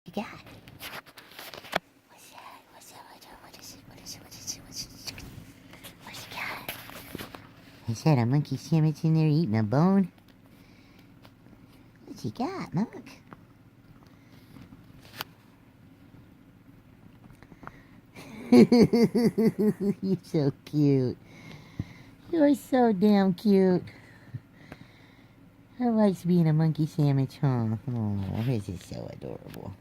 You got? What's that? What's that? What is it? What is it? What is it? What's it? What's it got? Is that a monkey sandwich in there eating a bone? What's he got, Monk? You're so cute. You're so damn cute. I likes being a monkey sandwich, huh? Oh, this is so adorable.